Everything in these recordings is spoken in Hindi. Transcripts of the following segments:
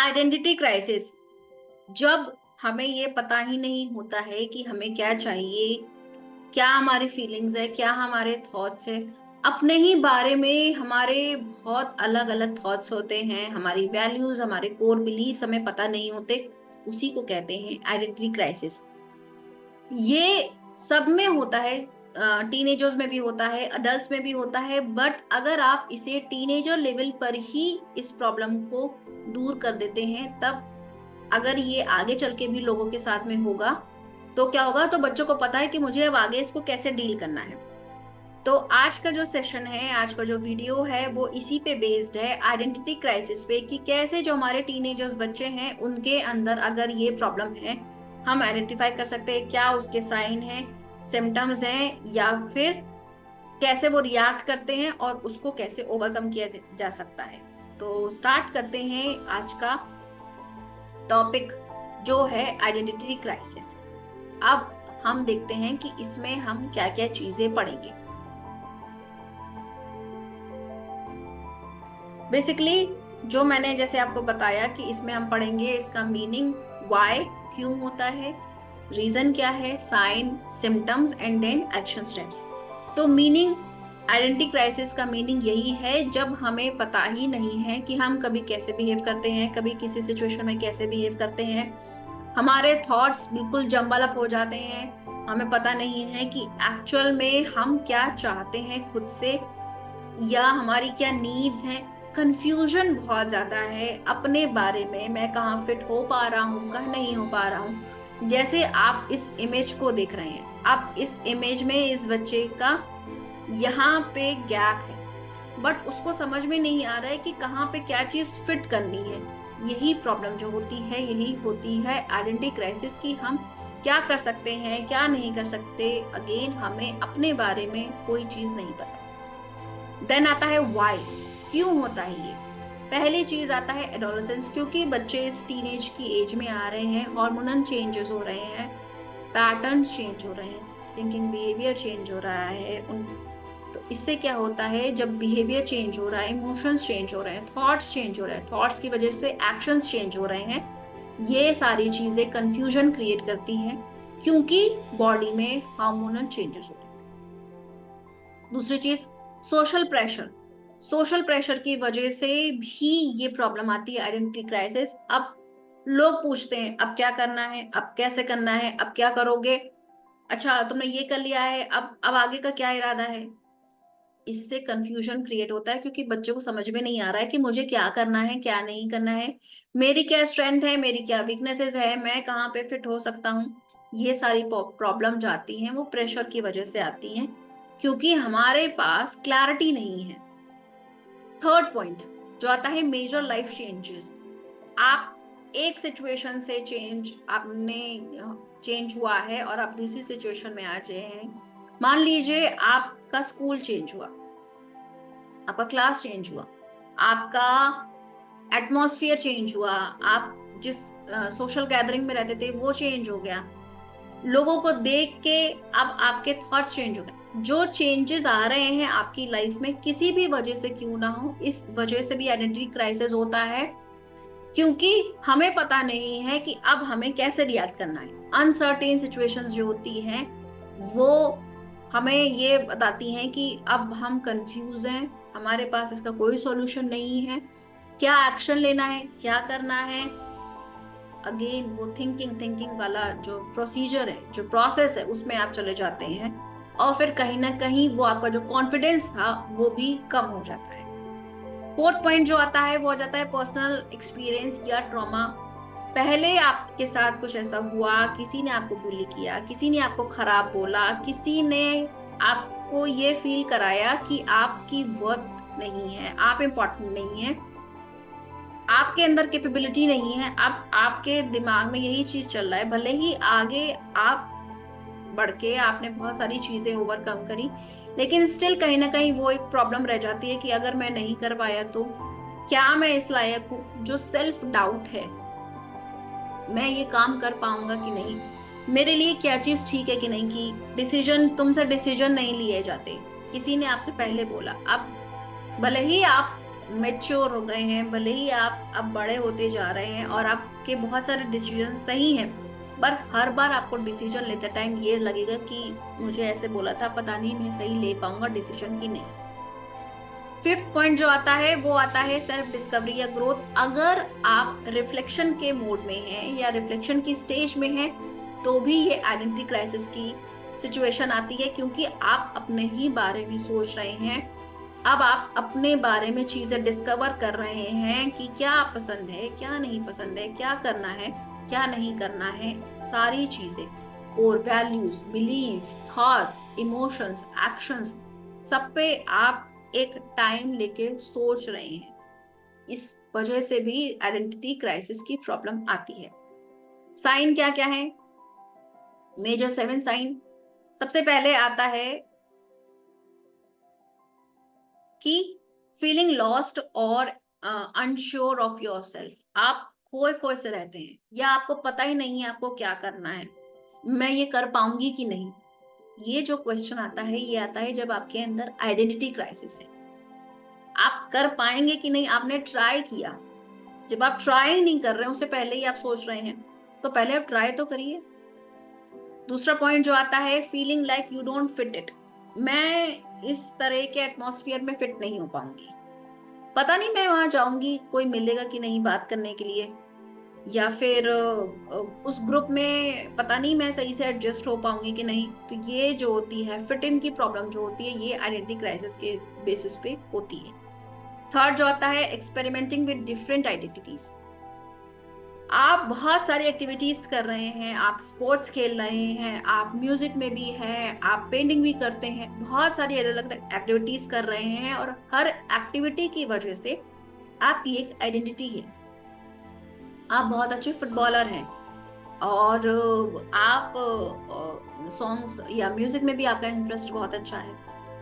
आइडेंटिटी क्राइसिस, जब हमें ये पता ही नहीं होता है कि हमें क्या चाहिए, क्या हमारी फीलिंग्स है, क्या हमारे थॉट्स है। अपने ही बारे में हमारे बहुत अलग अलग थॉट्स होते हैं, हमारी वैल्यूज, हमारे कोर बिलीव्स हमें पता नहीं होते। उसी को कहते हैं आइडेंटिटी क्राइसिस। ये सब में होता है, टीनेजर्स में भी होता है, अडल्ट्स में भी होता है। बट अगर आप इसे टीनेजर लेवल पर ही इस प्रॉब्लम को दूर कर देते हैं, तब अगर ये आगे चल के भी लोगों के साथ में होगा तो क्या होगा, तो बच्चों को पता है कि मुझे अब आगे इसको कैसे डील करना है। तो आज का जो सेशन है, आज का जो वीडियो है, वो इसी पे बेस्ड है, आइडेंटिटी क्राइसिस पे, कि कैसे जो हमारे टीनेजर्स बच्चे हैं उनके अंदर अगर ये प्रॉब्लम है, हम आइडेंटिफाई कर सकते हैं क्या उसके साइन है, सिम्टम्स हैं, या फिर कैसे वो रिएक्ट करते हैं और उसको कैसे ओवरकम किया जा सकता है। तो स्टार्ट करते हैं आज का टॉपिक जो है आइडेंटिटी क्राइसिस। अब हम देखते हैं कि इसमें हम क्या क्या चीजें पढ़ेंगे। बेसिकली जो मैंने जैसे आपको बताया कि इसमें हम पढ़ेंगे इसका मीनिंग, व्हाई, क्यों होता है, रीजन क्या है, sign, symptoms and then action steps. तो मीनिंग, आइडेंटिटी क्राइसिस का मीनिंग यही है जब हमें पता ही नहीं है कि हम कभी कैसे बिहेव करते हैं, कभी किसी सिचुएशन में कैसे बिहेव करते हैं। हमारे थॉट्स बिल्कुल जम्बल अप हो जाते हैं, हमें पता नहीं है कि एक्चुअल में हम क्या चाहते हैं खुद से, या हमारी क्या नीड्स हैं। कंफ्यूजन बहुत ज्यादा है अपने बारे में, मैं कहाँ फिट हो पा रहा हूँ, कहाँ नहीं हो पा रहा हूँ। जैसे आप इस इमेज को देख रहे हैं, आप इस इमेज में इस बच्चे का यहाँ पे गैप है, बट उसको समझ में नहीं आ रहा है कि कहाँ पे क्या चीज फिट करनी है। यही प्रॉब्लम जो होती है, यही होती है आइडेंटिटी क्राइसिस, की हम क्या कर सकते हैं, क्या नहीं कर सकते। अगेन हमें अपने बारे में कोई चीज नहीं पता। देन आता है व्हाई, क्यों होता है ये। पहली चीज आता है एडोलेसेंस, क्योंकि बच्चे इस टीनेज की एज में आ रहे हैं, हार्मोनल चेंजेस हो रहे हैं, पैटर्न्स चेंज हो रहे हैं, थिंकिंग बिहेवियर चेंज हो रहा है उन। तो इससे क्या होता है, जब बिहेवियर चेंज हो रहा है, इमोशंस चेंज हो रहे हैं, थॉट्स चेंज हो रहे हैं, थॉट्स की वजह से एक्शंस चेंज हो रहे हैं, ये सारी चीजें कंफ्यूजन क्रिएट करती हैं, क्योंकि बॉडी में हार्मोनल चेंजेस हो रहे हैं। दूसरी चीज, सोशल प्रेशर। सोशल प्रेशर की वजह से भी ये प्रॉब्लम आती है, आइडेंटिटी क्राइसिस। अब लोग पूछते हैं अब क्या करना है, अब कैसे करना है, अब क्या करोगे, अच्छा तुमने ये कर लिया है, अब आगे का क्या इरादा है। इससे कंफ्यूजन क्रिएट होता है, क्योंकि बच्चे को समझ में नहीं आ रहा है कि मुझे क्या करना है, क्या नहीं करना है, मेरी क्या स्ट्रेंथ है, मेरी क्या वीकनेसेस है, मैं कहाँ पे फिट हो सकता हूँ। ये सारी प्रॉब्लम जाती हैं, वो प्रेशर की वजह से आती हैं, क्योंकि हमारे पास क्लैरिटी नहीं है। थर्ड पॉइंट जो आता है, मेजर लाइफ चेंजेस। आप एक सिचुएशन से आपने चेंज हुआ है और आप दूसरी सिचुएशन में आ गए हैं। मान लीजिए आपका स्कूल चेंज हुआ, आपका क्लास चेंज हुआ, आपका एटमॉस्फेयर चेंज हुआ, आप जिस सोशल गैदरिंग में रहते थे वो चेंज हो गया, लोगों को देख के अब आपके थॉट्स चेंज हो गए। जो चेंजेस आ रहे हैं आपकी लाइफ में, किसी भी वजह से क्यों ना हो, इस वजह से भी आइडेंटिटी क्राइसिस होता है, क्योंकि हमें पता नहीं है कि अब हमें कैसे रिएक्ट करना है। अनसर्टेन सिचुएशंस जो होती हैं वो हमें ये बताती हैं कि अब हम कंफ्यूज हैं, हमारे पास इसका कोई सॉल्यूशन नहीं है, क्या एक्शन लेना है, क्या करना है। अगेन वो थिंकिंग वाला जो प्रोसीजर है, जो प्रोसेस है, उसमें आप चले जाते हैं, और फिर कहीं ना कहीं वो आपका जो कॉन्फिडेंस था वो भी कम हो जाता है। फोर्थ पॉइंट जो आता है वो आ जाता है पर्सनल एक्सपीरियंस या ट्रॉमा। पहले आपके साथ कुछ ऐसा हुआ, किसी ने आपको बुली किया, किसी ने आपको खराब बोला, किसी ने आपको ये फील कराया कि आपकी वर्थ नहीं है, आप इम्पोर्टेंट नहीं है, आपके अंदर कैपेबिलिटी नहीं है। अब आपके दिमाग में यही चीज चल रहा है, भले ही आगे आप बढ़ के आपने बहुत सारी चीजें ओवरकम करी, लेकिन स्टिल कहीं ना कहीं वो एक प्रॉब्लम रह जाती है कि अगर मैं नहीं कर पाया तो क्या मैं इस लायक हूँ। जो सेल्फ डाउट है, मैं ये काम कर पाऊंगा कि नहीं, मेरे लिए क्या चीज ठीक है कि नहीं, कि डिसीजन, तुमसे डिसीजन नहीं लिए जाते, किसी ने आपसे पहले बोला। अब भले ही आप मेच्योर हो गए हैं, भले ही आप अब बड़े होते जा रहे हैं और आपके बहुत सारे डिसीजन सही हैं, पर हर बार आपको डिसीजन लेते टाइम ये लगेगा कि मुझे ऐसे बोला था, पता नहीं मैं सही ले पाऊंगा डिसीजन की नहीं। फिफ्थ पॉइंट जो आता है वो आता है सेल्फ डिस्कवरी या ग्रोथ। अगर आप रिफ्लेक्शन के मोड में हैं या रिफ्लेक्शन की स्टेज में हैं, तो भी ये आइडेंटिटी क्राइसिस की सिचुएशन आती है, क्योंकि आप अपने ही बारे में सोच रहे हैं। अब आप अपने बारे में चीजें डिस्कवर कर रहे हैं कि क्या पसंद है, क्या नहीं पसंद है, क्या करना है, क्या नहीं करना है, सारी चीजें और values, beliefs, thoughts, emotions, actions, सब पे आप एक टाइम लेके सोच रहे हैं। इस वजह से भी आइडेंटिटी क्राइसिस की प्रॉब्लम आती है। साइन क्या क्या है? Major 7 sign. सबसे पहले आता है कि फीलिंग लॉस्ट और अनश्योर ऑफ योरसेल्फ। आप खोए खोए से रहते हैं या आपको पता ही नहीं है आपको क्या करना है, मैं ये कर पाऊंगी कि नहीं। ये जो क्वेश्चन आता है ये आता है जब आपके अंदर आइडेंटिटी क्राइसिस है। आप कर पाएंगे कि नहीं, आपने ट्राई किया। जब आप ट्राई नहीं कर रहे हैं, उससे पहले ही आप सोच रहे हैं, तो पहले आप ट्राई तो करिए। दूसरा पॉइंट जो आता है feeling like you don't fit it. मैं इस तरह के एटमॉस्फेयर में फिट नहीं हो पाऊंगी, पता नहीं मैं वहां जाऊंगी कोई मिलेगा कि नहीं बात करने के लिए, या फिर उस ग्रुप में पता नहीं मैं सही से एडजस्ट हो पाऊंगी कि नहीं। तो ये जो होती है फिट इन की प्रॉब्लम जो होती है, ये आइडेंटिटी क्राइसिस के बेसिस पे होती है। थर्ड जो आता है एक्सपेरिमेंटिंग विद डिफरेंट आइडेंटिटीज। आप बहुत सारी एक्टिविटीज कर रहे हैं, आप स्पोर्ट्स खेल रहे हैं, आप म्यूजिक में भी हैं, आप पेंटिंग भी करते हैं, बहुत सारी अलग अलग एक्टिविटीज कर रहे हैं, और हर एक्टिविटी की वजह से आपकी एक आइडेंटिटी है। आप बहुत अच्छे फुटबॉलर हैं और आप सॉन्ग्स या म्यूजिक में भी आपका इंटरेस्ट बहुत अच्छा है,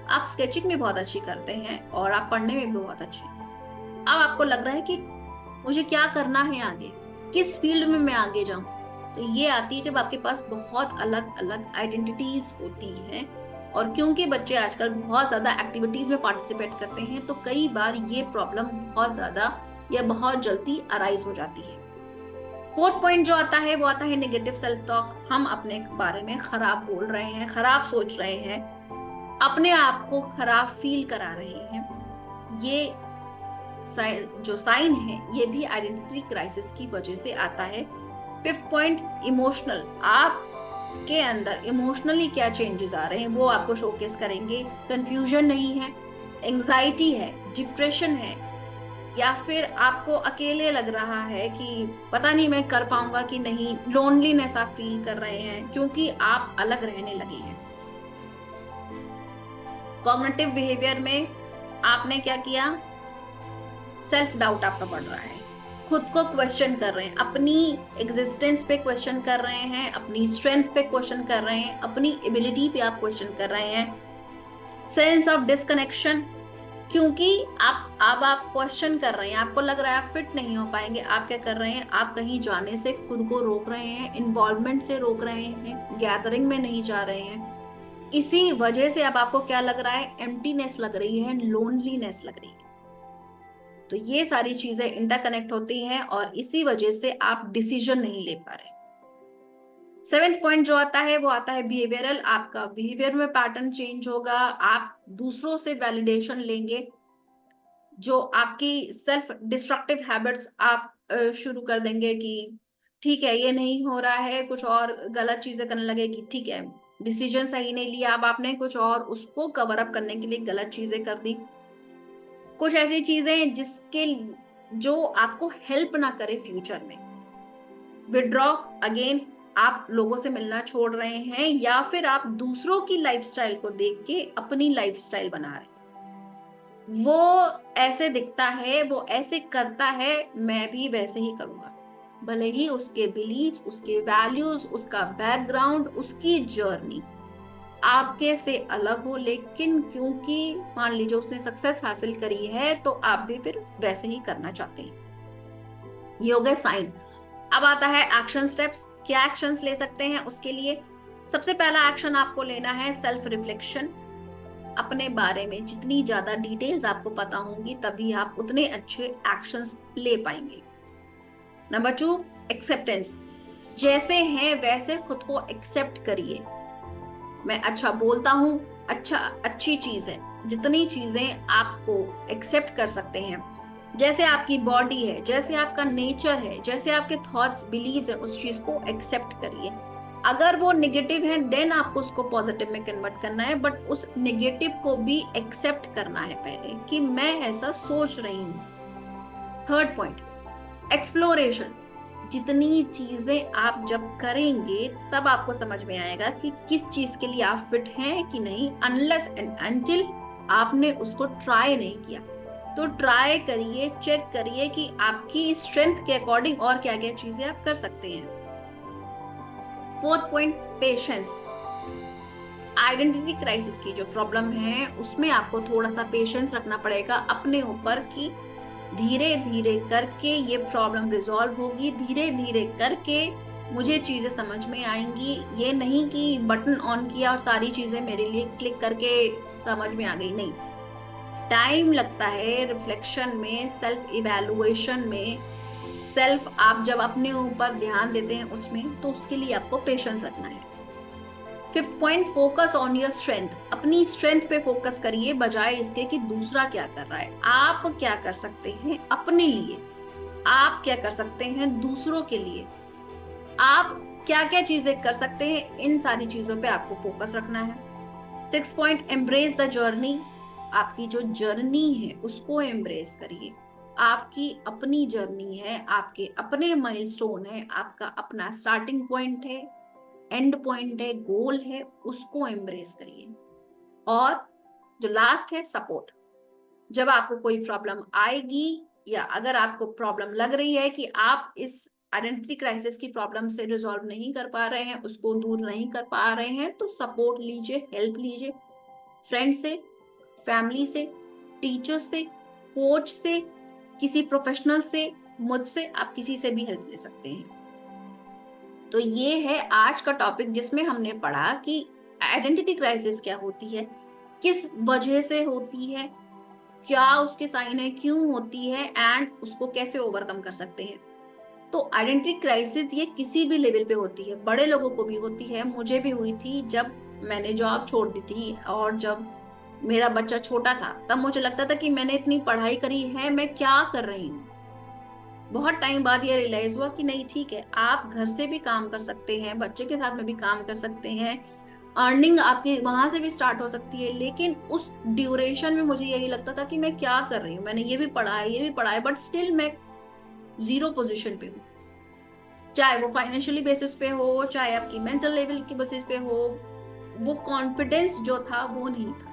आप स्केचिंग भी बहुत अच्छी करते हैं और आप पढ़ने में भी बहुत अच्छे हैं। अब आपको लग रहा है कि मुझे क्या करना है आगे, किस फील्ड में मैं आगे जाऊं। तो ये आती है जब आपके पास बहुत अलग अलग आइडेंटिटीज होती हैं। और क्योंकि बच्चे आजकल बहुत ज्यादा एक्टिविटीज में पार्टिसिपेट करते हैं, तो कई बार ये प्रॉब्लम बहुत ज्यादा या बहुत जल्दी अराइज हो जाती है। फोर्थ पॉइंट जो आता है वो आता है नेगेटिव सेल्फ टॉक। हम अपने बारे में खराब बोल रहे हैं, खराब सोच रहे हैं, अपने आप को खराब फील करा रहे हैं। ये जो साइन है ये भी आइडेंटिटी क्राइसिस की वजह से आता है। Fifth point emotional. आप के अंदर इमोशनली क्या चेंजेस आ रहे हैं वो आपको शोकेस करेंगे। कंफ्यूजन नहीं है, एंजाइटी है, डिप्रेशन है, या फिर आपको अकेले लग रहा है कि पता नहीं मैं कर पाऊंगा कि नहीं, लोनलीनेस आप फील कर रहे हैं क्योंकि आप अलग रहने लगे हैं। कॉग्निटिव बिहेवियर में आपने क्या किया, सेल्फ डाउट आपका बढ़ रहा है, खुद को क्वेश्चन कर रहे हैं, अपनी एग्जिस्टेंस पे क्वेश्चन कर रहे हैं, अपनी स्ट्रेंथ पे क्वेश्चन कर रहे हैं, अपनी एबिलिटी पे आप क्वेश्चन कर रहे हैं। सेंस ऑफ डिस्कनेक्शन, क्योंकि आप क्वेश्चन कर रहे हैं, आपको लग रहा है आप फिट नहीं हो पाएंगे। आप क्या कर रहे हैं, आप कहीं जाने से खुद को रोक रहे हैं, इन्वॉल्वमेंट से रोक रहे हैं, गैदरिंग में नहीं जा रहे हैं। इसी वजह से अब आपको क्या लग रहा है, एम्प्टीनेस लग रही है, लोनलीनेस लग रही है। तो ये सारी चीजें इंटरकनेक्ट होती हैं और इसी वजह से आप डिसीजन नहीं ले पा रहे। सेवेंथ पॉइंट जो आता है वो आता है बिहेवियरल। आपका बिहेवियर में पैटर्न चेंज होगा, आप दूसरों से वैलिडेशन लेंगे, जो आपकी सेल्फ डिस्ट्रक्टिव हैबिट्स आप शुरू कर देंगे कि ठीक है ये नहीं हो रहा है, कुछ और गलत चीजें करने लगे कि ठीक है डिसीजन सही नहीं लिया, अब आपने कुछ और उसको कवर अप करने के लिए गलत चीजें कर दी। कुछ ऐसी चीजें जिसके जो आपको हेल्प ना करे फ्यूचर में। विड्रॉ अगेन, आप लोगों से मिलना छोड़ रहे हैं या फिर आप दूसरों की लाइफस्टाइल को देख के अपनी लाइफस्टाइल बना रहे हैं। वो ऐसे दिखता है, वो ऐसे करता है, मैं भी वैसे ही करूंगा, भले ही उसके बिलीव्स, उसके वैल्यूज, उसका बैकग्राउंड, उसकी जर्नी आपके से अलग हो, लेकिन क्योंकि मान लीजिए उसने सक्सेस हासिल करी है तो आप भी फिर वैसे ही करना चाहते हैं। ये हो गए साइन। अब आता है एक्शन स्टेप्स। क्या एक्शंस ले सकते हैं उसके लिए? सबसे पहला एक्शन आपको लेना है सेल्फ रिफ्लेक्शन। अपने बारे में जितनी ज्यादा डिटेल्स आपको पता होंगी तभी आप उतने अच्छे एक्शंस ले पाएंगे। Number 2, acceptance. जैसे हैं वैसे खुद को एक्सेप्ट करिए। मैं अच्छा बोलता हूँ, अच्छा, अच्छी चीज है। जितनी चीजें आपको एक्सेप्ट कर सकते हैं, जैसे आपकी बॉडी है, जैसे आपका नेचर है, जैसे आपके थॉट्स बिलीव्स है, उस चीज को एक्सेप्ट करिए। अगर वो नेगेटिव है देन आपको उसको पॉजिटिव में कन्वर्ट करना है, बट उस नेगेटिव को भी एक्सेप्ट करना है पहले कि मैं ऐसा सोच रही हूँ। Third point, exploration. जितनी चीजें आप जब करेंगे तब आपको समझ में आएगा कि किस चीज के लिए आप फिट हैं कि नहीं, अनलेस एंड अनटिल आपने उसको ट्राई नहीं किया। तो ट्राई करिए, चेक करिए कि आपकी स्ट्रेंथ के अकॉर्डिंग और क्या क्या चीजें आप कर सकते हैं। Fourth point, patience. Identity crisis की जो प्रॉब्लम है उसमें आपको थोड़ा सा पेशेंस रखना पड़ेगा अपने ऊपर कि धीरे धीरे करके ये प्रॉब्लम रिजॉल्व होगी, धीरे धीरे करके मुझे चीजें समझ में आएंगी। ये नहीं कि बटन ऑन किया और सारी चीजें मेरे लिए क्लिक करके समझ में आ गई, नहीं। टाइम लगता है रिफ्लेक्शन में, सेल्फ इवैल्यूएशन में, सेल्फ आप जब अपने ऊपर ध्यान देते हैं उसमें, तो उसके लिए आपको पेशेंस रखना है। Fifth point, focus on your strength. अपनी स्ट्रेंथ पे फोकस करिए बजाय इसके कि दूसरा क्या कर रहा है। आप क्या कर सकते हैं अपने लिए, आप क्या कर सकते हैं दूसरों के लिए, आप क्या क्या चीजें कर सकते हैं, इन सारी चीजों पे आपको फोकस रखना है। Six point, embrace the journey. आपकी जो जर्नी है उसको एम्ब्रेस करिए। आपकी अपनी जर्नी है, आपके अपने माइलस्टोन है, आपका अपना स्टार्टिंग पॉइंट है, एंड पॉइंट है, गोल है, उसको एम्ब्रेस करिए। और जो लास्ट है, सपोर्ट। जब आपको कोई प्रॉब्लम आएगी या अगर आपको प्रॉब्लम लग रही है कि आप इस आइडेंटिटी क्राइसिस की प्रॉब्लम से रिजॉल्व नहीं कर पा रहे हैं, उसको दूर नहीं कर पा रहे हैं, तो सपोर्ट लीजिए, हेल्प लीजिए। फ्रेंड से, फैमिली से, टीचर से, कोच से, किसी प्रोफेशनल से, मुझसे, आप किसी से भी हेल्प ले सकते हैं। तो ये है आज का टॉपिक जिसमें हमने पढ़ा कि आइडेंटिटी क्राइसिस क्या होती है, किस वजह से होती है, क्या उसके साइन है, क्यों होती है, एंड उसको कैसे ओवरकम कर सकते हैं। तो आइडेंटिटी क्राइसिस ये किसी भी लेवल पे होती है, बड़े लोगों को भी होती है, मुझे भी हुई थी जब मैंने जॉब छोड़ दी थी और जब मेरा बच्चा छोटा था, तब मुझे लगता था कि मैंने इतनी पढ़ाई करी है, मैं क्या कर रही हूँ। बहुत टाइम बाद ये रियलाइज हुआ कि नहीं, ठीक है, आप घर से भी काम कर सकते हैं, बच्चे के साथ में भी काम कर सकते हैं, अर्निंग आपकी वहां से भी स्टार्ट हो सकती है। लेकिन उस ड्यूरेशन में मुझे यही लगता था कि मैं क्या कर रही हूँ, मैंने ये भी पढ़ा है, ये भी पढ़ा है, बट स्टिल मैं जीरो पोजीशन पे हूँ। चाहे वो फाइनेंशियली बेसिस पे हो, चाहे आपकी मेंटल लेवल की बेसिस पे हो, वो कॉन्फिडेंस जो था वो नहीं था।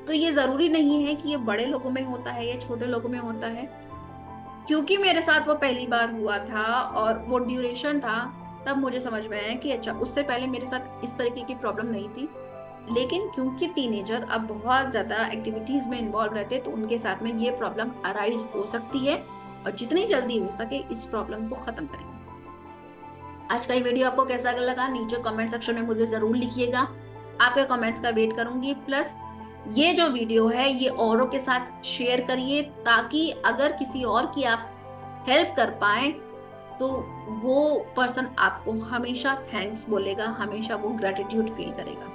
तो ये जरूरी नहीं है कि ये बड़े लोगों में होता है या छोटे लोगों में होता है। क्योंकि मेरे साथ वो पहली बार हुआ था और वो ड्यूरेशन था, तब मुझे समझ में आया कि अच्छा, उससे पहले मेरे साथ इस तरीके की प्रॉब्लम नहीं थी। लेकिन क्योंकि टीनेजर अब बहुत ज्यादा एक्टिविटीज में इन्वॉल्व रहते हैं, तो उनके साथ में ये प्रॉब्लम अराइज हो सकती है, और जितनी जल्दी हो सके इस प्रॉब्लम को खत्म करें। आज का ये वीडियो आपको कैसा लगा नीचे कमेंट सेक्शन में मुझे जरूर लिखिएगा, आपके कमेंट्स का वेट करूंगी। प्लस ये जो वीडियो है ये औरों के साथ शेयर करिए, ताकि अगर किसी और की आप हेल्प कर पाए तो वो पर्सन आपको हमेशा थैंक्स बोलेगा, हमेशा वो ग्रेटिट्यूड फील करेगा।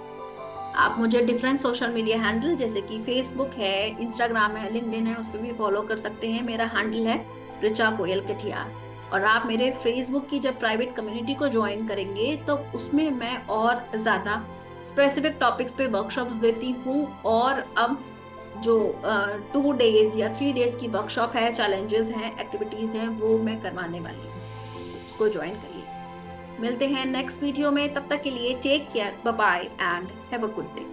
आप मुझे डिफरेंट सोशल मीडिया हैंडल जैसे कि फेसबुक है, इंस्टाग्राम है, लिंक्डइन है, उस पर भी फॉलो कर सकते हैं। मेरा हैंडल है ऋचा कोयल कटियार। और आप मेरे फेसबुक की जब प्राइवेट कम्युनिटी को ज्वाइन करेंगे तो उसमें मैं और ज़्यादा स्पेसिफिक टॉपिक्स पे वर्कशॉप्स देती हूँ। और अब जो 2 डेज या 3 डेज की वर्कशॉप है, चैलेंजेस हैं, एक्टिविटीज़ हैं, वो मैं करवाने वाली हूँ, उसको ज्वाइन करिए। मिलते हैं नेक्स्ट वीडियो में, तब तक के लिए take care, bye bye and have a good day.